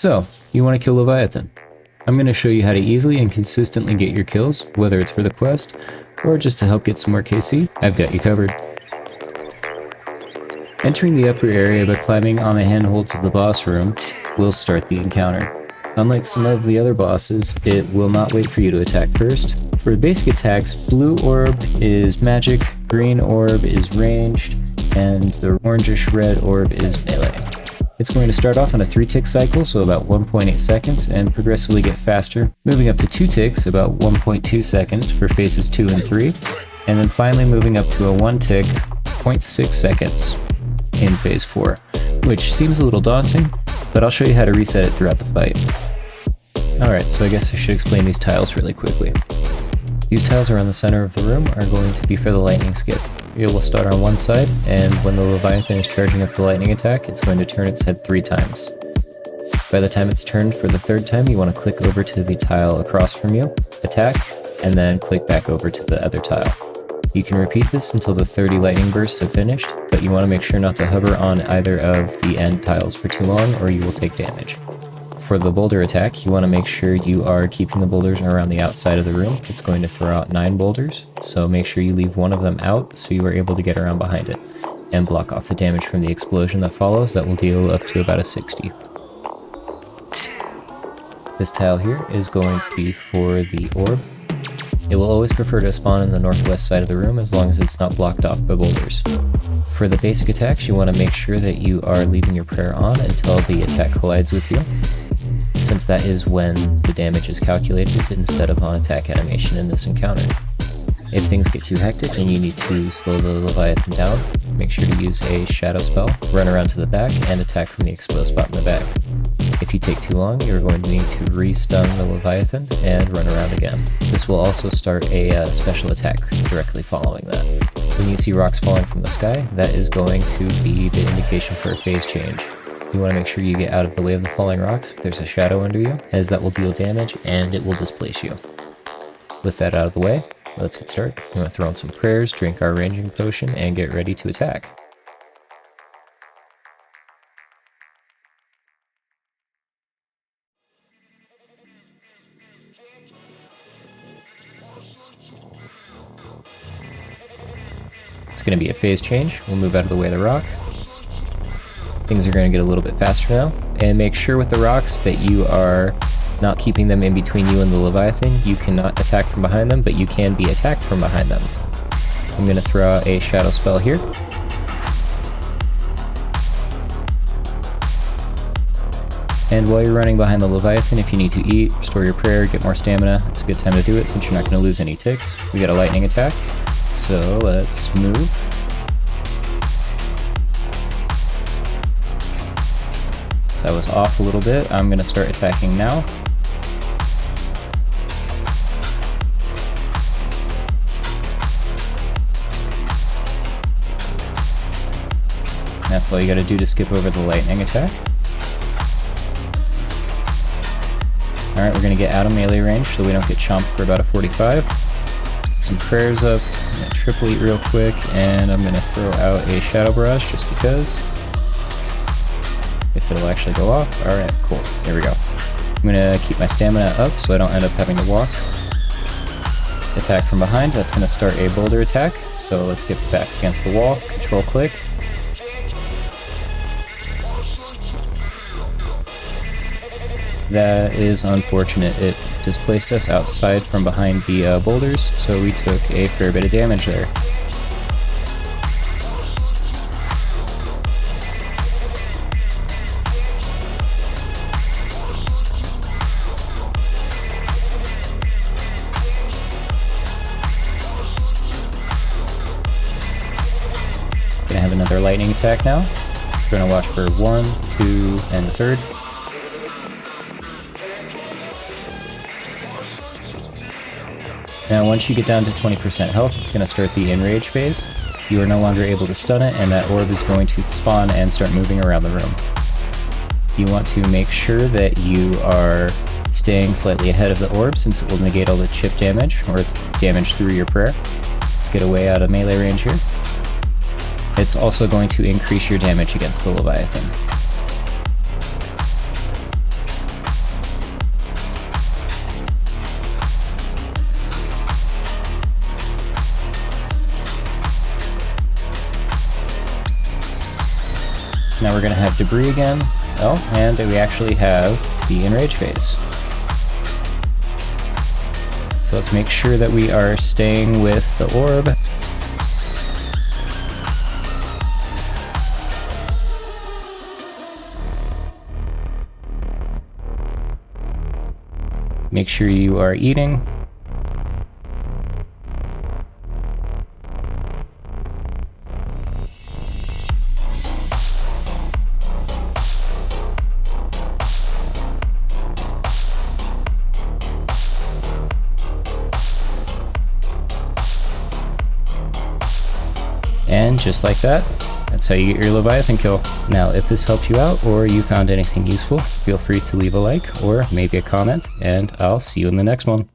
So, you want to kill Leviathan. I'm going to show you how to easily and consistently get your kills, whether it's for the quest, or just to help get some more KC, I've got you covered. Entering the upper area by climbing on the handholds of the boss room will start the encounter. Unlike some of the other bosses, it will not wait for you to attack first. For basic attacks, blue orb is magic, green orb is ranged, and the orangish red orb is melee. It's going to start off on a 3-tick cycle, so about 1.8 seconds, and progressively get faster, moving up to 2 ticks, about 1.2 seconds for phases 2 and 3, and then finally moving up to a 1-tick, 0.6 seconds in phase 4, which seems a little daunting, but I'll show you how to reset it throughout the fight. Alright, so I guess I should explain these tiles really quickly. These tiles around the center of the room are going to be for the lightning skip. It will start on one side, and when the Leviathan is charging up the lightning attack, it's going to turn its head 3 times. By the time it's turned for the 3rd time, you want to click over to the tile across from you, attack, and then click back over to the other tile. You can repeat this until the 30 lightning bursts have finished, but you want to make sure not to hover on either of the end tiles for too long or you will take damage. For the boulder attack, you want to make sure you are keeping the boulders around the outside of the room. It's going to throw out 9 boulders, so make sure you leave one of them out so you are able to get around behind it, and block off the damage from the explosion that follows. That will deal up to about a 60. This tile here is going to be for the orb. It will always prefer to spawn in the northwest side of the room as long as it's not blocked off by boulders. For the basic attacks, you want to make sure that you are leaving your prayer on until the attack collides with you, since that is when the damage is calculated instead of on attack animation in this encounter. If things get too hectic and you need to slow the Leviathan down, make sure to use a shadow spell, run around to the back, and attack from the exposed spot in the back. If you take too long, you're going to need to re-stun the Leviathan and run around again. This will also start a special attack directly following that. When you see rocks falling from the sky, that is going to be the indication for a phase change. You want to make sure you get out of the way of the falling rocks if there's a shadow under you, as that will deal damage and it will displace you. With that out of the way, let's get started. You want to throw in some prayers, drink our ranging potion, and get ready to attack. It's going to be a phase change. We'll move out of the way of the rock. Things are going to get a little bit faster now, and make sure with the rocks that you are not keeping them in between you and the Leviathan. You cannot attack from behind them, but you can be attacked from behind them. I'm going to throw out a shadow spell here. And while you're running behind the Leviathan, if you need to eat, restore your prayer, get more stamina, it's a good time to do it since you're not going to lose any ticks. We got a lightning attack, so let's move. I was off a little bit. I'm going to start attacking now. That's all you got to do to skip over the lightning attack. Alright, we're going to get out of melee range so we don't get chomped for about a 45. Get some prayers up. I'm going to triple eat real quick, and I'm going to throw out a shadow barrage just because. If it'll actually go off. Alright, cool. There we go. I'm gonna keep my stamina up so I don't end up having to walk. Attack from behind. That's gonna start a boulder attack. So let's get back against the wall. Control click. That is unfortunate. It displaced us outside from behind the boulders, so we took a fair bit of damage there. Gonna have another lightning attack now. We're gonna watch for 1, 2, and the 3rd. Now once you get down to 20% health, it's gonna start the enrage phase. You are no longer able to stun it, and that orb is going to spawn and start moving around the room. You want to make sure that you are staying slightly ahead of the orb since it will negate all the chip damage, or damage through your prayer. Let's get away out of melee range here. It's also going to increase your damage against the Leviathan. So now we're going to have debris again. Oh, and we actually have the enrage phase. So let's make sure that we are staying with the orb. Make sure you are eating. And just like that, that's how you get your Leviathan kill. Now, if this helped you out or you found anything useful, feel free to leave a like or maybe a comment, and I'll see you in the next one.